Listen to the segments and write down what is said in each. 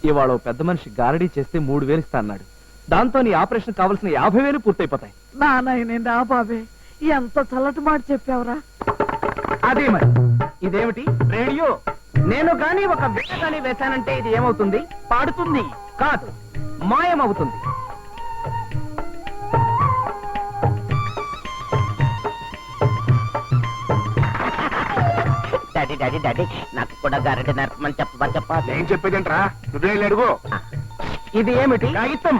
ఇవాళ ఓ పెద్ద మనిషి గారడీ చేస్తే 3000 ఇస్తా అన్నాడు. దాంతో నీ ఆపరేషన్ కావాల్సిన 50,000 పూర్తయిపోతాయి. నాయన బాబే ఎంత చల్లటి మాట చెప్పావురా. అదే మరి ఇదేమిటి రేడియో? నేను గాని ఒక బిడ్డ గాని వేశానంటే ఇది ఏమవుతుంది? పాడుతుంది కాదు, మాయమవుతుంది. డాడీ డాడీ డాడీ నాకు కూడా గారెడి నేర్పమని చెప్పా. ఏం చెప్పేదంట్రా? నువ్వే అడుగు. ఇది ఏమిటి? కాగితం.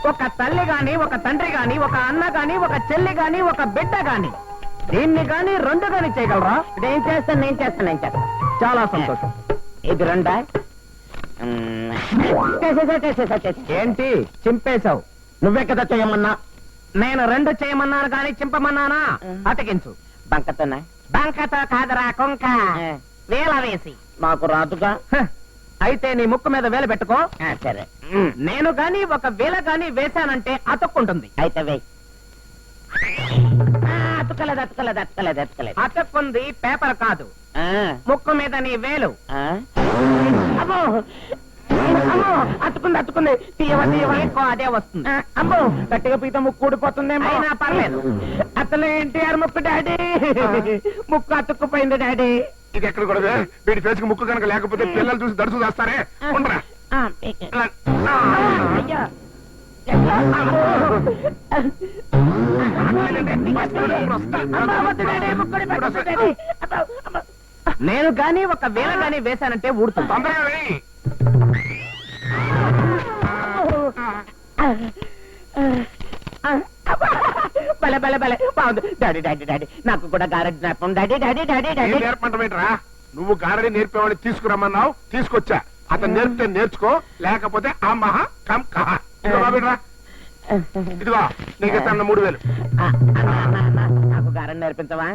ఒక తల్లి గాని, ఒక తండ్రి గాని, ఒక అన్న గాని, ఒక చెల్లి గాని, ఒక బిడ్డ గాని దీన్ని గాని 2 గాని చేయగలరా? నేను చేస్తాను. చాలా సంతోషం. ఇది 2. ఏంటి చింపేశావు? నువ్వే కదా చేయమన్నా. నేను 2 చేయమన్నాను కానీ చింపమన్నానా? అటకించు. బంకతోనా? బంకతో కాదురా కొంక, వేల వేసి. నాకు రాదుగా. అయితే నీ ముక్కు మీద వేలు పెట్టుకో. సరే. నేను గాని ఒక వేల గాని వేశానంటే అతుక్కుంటుంది. అయితే వేయి. అతుక్కలేదు. అతుక్కుంది పేపర్ కాదు, ముక్కు మీద నీ వేలు. అమ్మో అతుకుంది. ఎక్కువ అదే వస్తుంది. అమ్మో గట్టిగా పీత ముక్కు ఊడిపోతుందేమో. అయినా పర్లేదు. అసలు ఎన్టీఆర్ ముక్కు డాడీ. ముక్కు అతుక్కుపోయింది డాడీ. ఇది ఎక్కడ కూడా వీడి ఫేస్ కి ముక్కు కనుక లేకపోతే పిల్లలు చూసి దడుచు చేస్తారే. ఉండరా? అయ్యా నేను గాని ఒక వేల గాని వేశానంటే ఊడుతుంది. తొందరగా వేయి. భలే బాగుంది. డాడీ నాకు కూడా గారెడి నేర్పం. డాడీ నేర్పంటమేంట్రా? నువ్వు గారడి నేర్పేవాడిని తీసుకురమ్మన్నావు, తీసుకొచ్చా. అతను నేర్పితే నేర్చుకో, లేకపోతే అమ్మహ కం కహ. ఇదిగో నీకు ఇస్తాను 3000. నాకు గారెడి నేర్పించవా?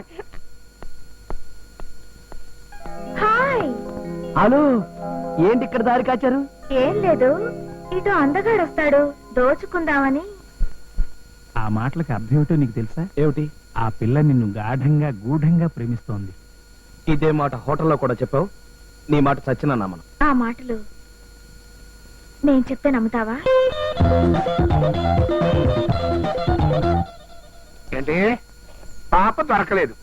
హాయ్. హలో, ఏంటి ఇక్కడ దారి కాచారు? ఏం లేదు, ఇటు అందగాడు వస్తాడు, దోచుకుందామని. ఆ మాటలకు అర్థం ఏమిటో నీకు తెలుసా? ఏమిటి? ఆ పిల్ల నిన్ను గూఢంగా ప్రేమిస్తోంది. ఇదే మాట హోటల్లో కూడా చెప్పావు. నీ మాట చచ్చినా నమ్మను. ఆ మాటలు నేను చెప్తే నమ్ముతావా? ఏంటి? పాప దొరకలేదు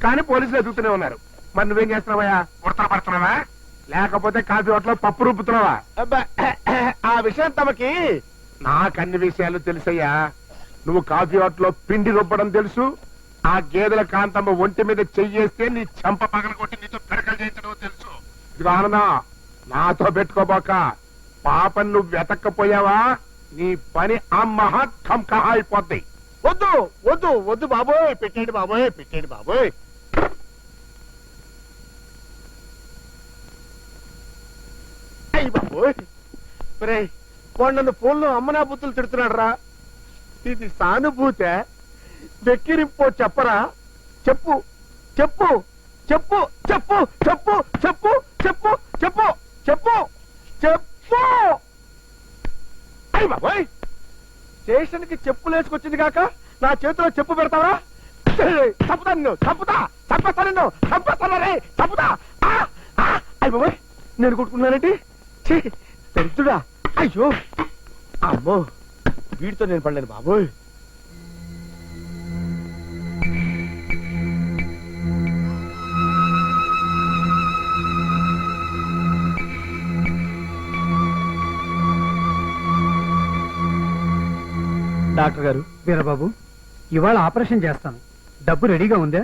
కానీ పోలీసులు ఎదుగుతూనే ఉన్నారు. మరి నువ్వేం చేస్తున్నావా? ఉడతల పడుతున్నావా లేకపోతే కాఫీ హోటల్లో పప్పు రూపుతున్నావా? ఆ విషయం తమకి నాకన్ని విషయాలు తెలుసయ్యా. నువ్వు కాఫీ హోటల్లో పిండి రుబ్బడం తెలుసు. ఆ గేదెల కాంతమ్మ ఒంటి మీద చెయ్యేస్తే నీ చెంప పగల కొట్టి నీతో పెరకలు చేయించడం తెలుసు. ఇది ఆనందం, నాతో పెట్టుకోబోక. పాపను నువ్వు వెతక్కపోయావా నీ పని అమ్మహ కంకహ అయిపోద్ది. వద్దు వద్దు వద్దు బాబోయ్, పెట్టేయండి బాబోయ్. అయ్యి బాబోయ్, వాడు నన్ను ఫోన్లో అమ్మనా బుద్ధులు తిడుతున్నాడు రా. ఇది సానుభూతే వెక్కిరింపో చెప్పరా? చెప్పు చెప్పు చెప్పు చెప్పు చెప్పు చెప్పు చెప్పు చెప్పు చెప్పు చెప్పు. అయ్యి బాబోయ్, స్టేషన్ కి చెప్పులు వేసుకొచ్చింది కాక నా చేతిలో చెప్పు పెడతావా? చంపుతాను, చంపేస్తాను రే, చంపుతా. అయ్యి బాబోయ్, నేను కొట్టుకున్నానంటే దరిద్రుడా. అయ్యో అమ్మో, వీడితో నేను పడలేను బాబోయ్. డాక్టర్ గారు. వీరబాబు, ఇవాళ ఆపరేషన్ చేస్తాను. డబ్బు రెడీగా ఉందా?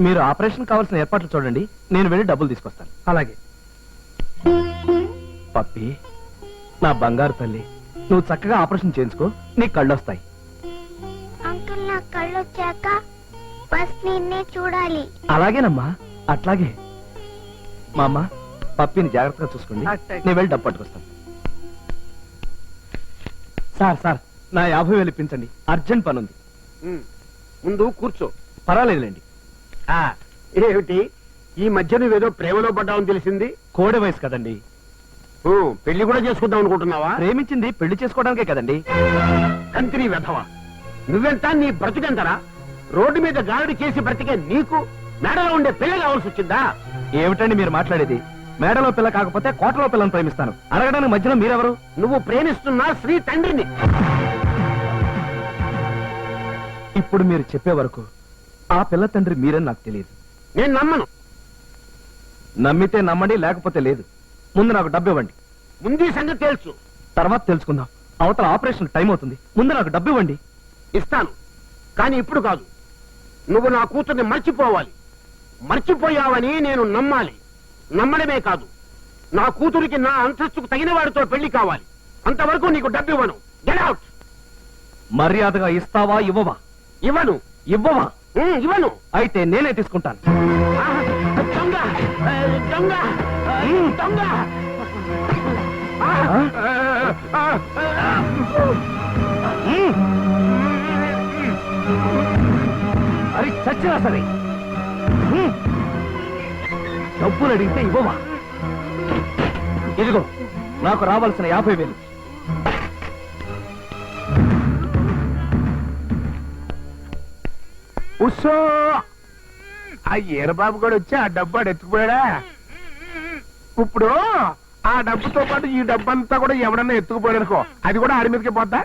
మీరు ఆపరేషన్ కావాల్సిన ఏర్పాట్లు చూడండి, నేను వెళ్ళి డబ్బులు తీసుకొస్తాను. అలాగే. పప్పి, నా బంగారు తల్లి, నువ్వు చక్కగా ఆపరేషన్ చేయించుకో, నీకు కళ్ళు వస్తాయి. అంకుల్, నా కళ్ళు వచ్చాక ఫస్ట్ నిన్నే చూడాలి. అలాగేనమ్మా, అట్లాగే. మా అమ్మ, పప్పిని జాగ్రత్తగా చూసుకోండి, నేను వెళ్ళి డబ్బు పట్టుకొస్తాను. సార్ నా 50,000 ఇప్పించండి, అర్జెంట్ పని ఉంది. ముందు కూర్చో. పర్వాలేదులేండి. ఏమిటి ఈ మధ్య నువ్వేదో ప్రేమలో పడ్డావని తెలిసింది? కోడె వయసు కదండి. పెళ్లి కూడా చేసుకుందాం అనుకుంటున్నావా? ప్రేమించింది పెళ్లి చేసుకోవడానికే కదండి. కంత్రి వెధవా, నువ్వెంత నీ బ్రతికెంతరా? రోడ్డు మీద గాడి చేసి బ్రతికే నీకు మేడలో ఉండే పిల్ల కావాల్సి వచ్చిందా? ఏమిటండి మీరు మాట్లాడేది? మేడలో పిల్ల కాకపోతే కోటలో పిల్లని ప్రేమిస్తాను. అడగడానికి మధ్యలో మీరెవరు? నువ్వు ప్రేమిస్తున్న శ్రీ తండ్రిని. ఇప్పుడు మీరు చెప్పే వరకు ఆ పిల్ల తండ్రి మీరని నాకు తెలియదు. నేను నమ్మను. నమ్మితే నమ్మండి, లేకపోతే లేదు. ముందు నాకు డబ్బు ఇవ్వండి. ముందు ఈ సంగతి తెలుసు. తర్వాత తెలుసుకుందాం. అవతల ఆపరేషన్ టైం అవుతుంది. ముందు నాకు డబ్బు ఇవ్వండి. ఇస్తాను, కానీ ఇప్పుడు కాదు. నువ్వు నా కూతుర్ని మర్చిపోవాలి. మర్చిపోయావని నేను నమ్మాలి. నమ్మడమే కాదు, నా కూతురికి నా అంతస్తుకు తగిన వాడితో పెళ్లి కావాలి. అంతవరకు నీకు డబ్బు ఇవ్వను. Get out. మర్యాదగా ఇస్తావా ఇవ్వవా? ఇవ్వను. ఇవ్వవా? ఇవ్వను. అయితే నేనే తీసుకుంటాను. దొంగ దొంగ దొంగ. అది చచ్చినా సరే డబ్బులు అడిగితే ఇవ్వవా? ఇదిగో నాకు రావాల్సిన 50,000. ఉస్సో, ఆ ఈరబాబు కూడా వచ్చి ఆ డబ్బు ఆడు ఎత్తుకుపోయాడా? ఇప్పుడు ఆ డబ్బుతో పాటు ఈ డబ్బంతా కూడా ఎవడన్నా ఎత్తుకుపోయాడనుకో, అది కూడా ఆడి మీదకే పోద్దా?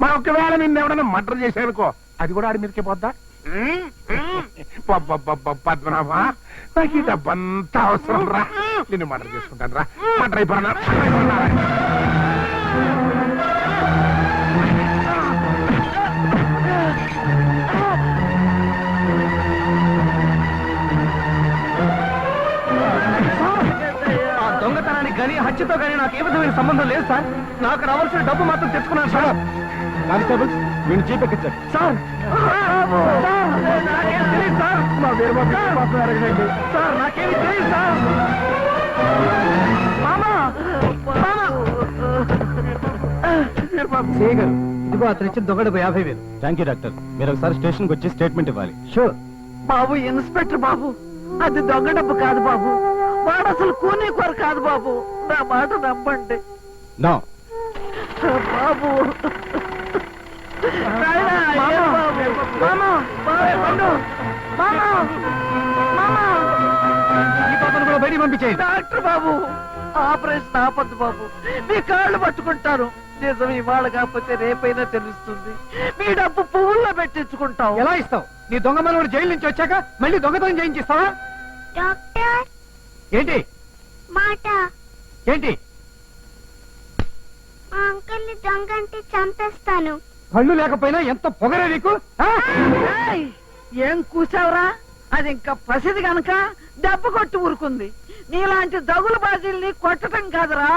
మరి ఒకవేళ నిన్ను ఎవడన్నా మర్డర్ చేశానుకో, అది కూడా ఆడి మీదకే పోద్దా? పద్మనాభ, నాకు ఈ డబ్బంతా అవసరం రా. నిన్ను మర్డర్ చేసుకుంటాను రా. మర్డర్ అయిపోయినా దొంగతనానికి కానీ హత్యతో కానీ నాకు ఏ విధమైన సంబంధం లేదు సార్. నాకు రావాల్సిన డబ్బు మాత్రం తెచ్చుకున్నాను సార్. కానిస్టేబుల్స్ వీడిని చీపెక్కించండి సార్. నాకేం తెలియదు సార్. మా సార్ నాకేమి తెలియదు సార్. చేయగలరు. ఇదిగో అతను ఇచ్చిన దొంగడకు 50,000. Thank you doctor. మీరు ఒకసారి స్టేషన్కి వచ్చి స్టేట్మెంట్ ఇవ్వాలి. షూర్. బాబు, ఇన్స్పెక్టర్ బాబు, అది దొంగ డబ్బు కాదు బాబు. వాడు అసలు కూనీ కోరు కాదు బాబు. నా మాట నమ్మండి నో. బాబు. నాయనా, అయ్యో బాబు. ఈ పాపను కూడా బయటికి పంపించేయండి. డాక్టర్ బాబు, ఆపరేషన్ ఆపద్దు బాబు. మీ కాళ్ళు పట్టుకుంటారు. నిజం ఇవాళ కాకపోతే రేపైనా తెలుస్తుంది. మీ డబ్బు పువ్వుల్లో పెట్టించుకుంటాం. ఎలా ఇస్తావు? నీ దొంగ మనోడు జైలు నుంచి వచ్చాక మళ్ళీ దొంగతనం చేయించిస్తావా? డాక్టర్ ఏంటి మాట, ఏంటి? మా అంకుల్ ని దొంగ అంటే చంపేస్తాను. కళ్ళు లేకపోయినా ఎంత పొగరే నీకు? ఆ? ఏయ్, ఏం కూసావురా? అది ఇంకా పసిది గనక దెబ్బ కొట్టి ఊరుకుంది. నీలాంటి దగులు బాజీల్ని కొట్టడం కాదురా,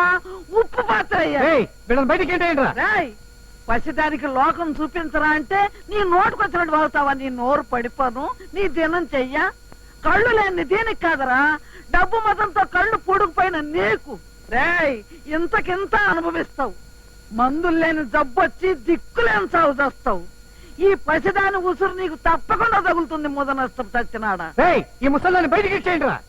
ఉప్పు పాత్ర అయ్యా. ఏయ్, వీళ్ళని బయటికి ఏంటండి? రేయ్, పసిదానికి లోకం చూపించరా అంటే నీ నోటుకొచ్చినట్టు వాగుతావా? నీ నోరు పడిపోను, నీ దినం చెయ్యా. కళ్ళు లేని దీనికి కాదరా, డబ్బు మతంతో కళ్ళు పొడుగుపోయిన నీకు. రేయ్, ఇంతకింత అనుభవిస్తావు. మందులు లేని జబ్బొచ్చి దిక్కులేని సాగు చేస్తావు. ఈ పసిదాని ఉసురు నీకు తప్పకుండా తగులుతుంది. ముద నష్టం చచ్చినాడా. ఏయ్, ఈ ముసలాన్ని బయటికి ఇచ్చేయండి రా.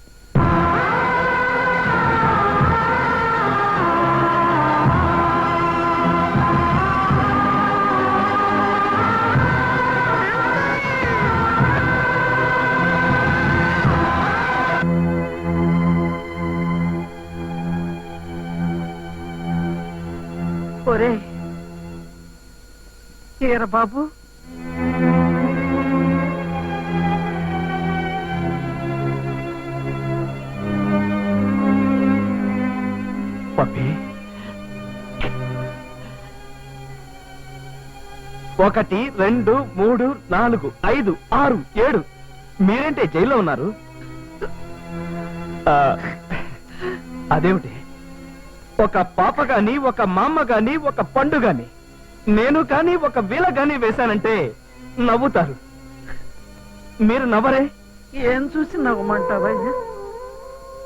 ఒరే తీర బాబు, పప్పి, 1 2 3 4 5 6 7 మీరేంటే జైల్లో ఉన్నారు? అదేమిటి, ఒక పాప గాని, ఒక మామ గాని, ఒక పండు గాని, నేను కాని, ఒక వీల గాని వేశానంటే నవ్వుతారు. మీరు నవ్వరే? ఏం చూసి నవ్వమంటావా?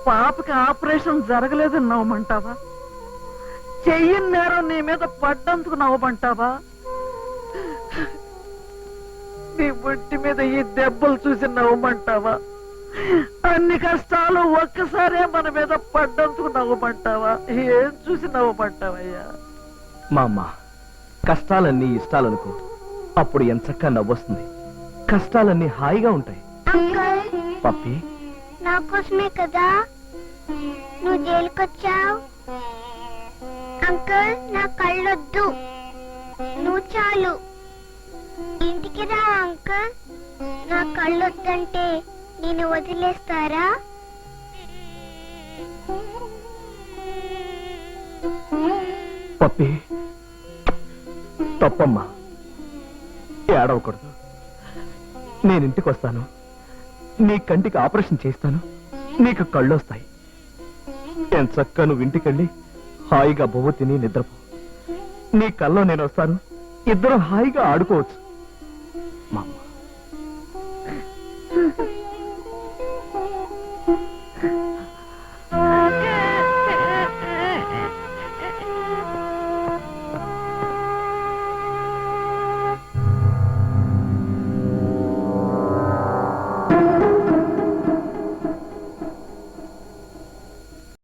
పాపకి ఆపరేషన్ జరగలేదని నవ్వమంటావా? చెయ్యి నేరం నీ మీద పడ్డందుకు నవ్వమంటావా? నీ ఒంటి మీద ఈ దెబ్బలు చూసి నవ్వమంటావా? అన్ని కష్టాలు ఒక్కసారే మన మీద పడ్డందుకు నవ్వమంటావా? ఏం చూసి నవ్వమంటావయ్యా? మా అమ్మ, కష్టాలన్నీ ఇష్టాలనుకో, అప్పుడు ఎంచక్కా నవ్వొస్తుంది. కష్టాలన్నీ హాయిగా ఉంటాయి. అంకుల్, పప్పి, నా కోసమే కదా? నువ్వు జైలుకొచ్చావు. అంకుల్ నా కళ్ళొద్దు, నువ్వు చాలు. ఇంటికి రా అంకుల్. నా కళ్ళొద్దంటే నేను వదిలేస్తారా? పప్పి తప్పమ్మా, ఏడవకూడదు. నేను ఇంటికి వస్తాను, నీ కంటికి ఆపరేషన్ చేస్తాను, నీకు కళ్ళు వస్తాయి. ఎంత చక్కగా నువ్వు ఇంటికెళ్ళి హాయిగా బొవ్వు తిని నిద్రపో. నీ కల్లో నేను వస్తాను, ఇద్దరం హాయిగా ఆడుకోవచ్చు. మా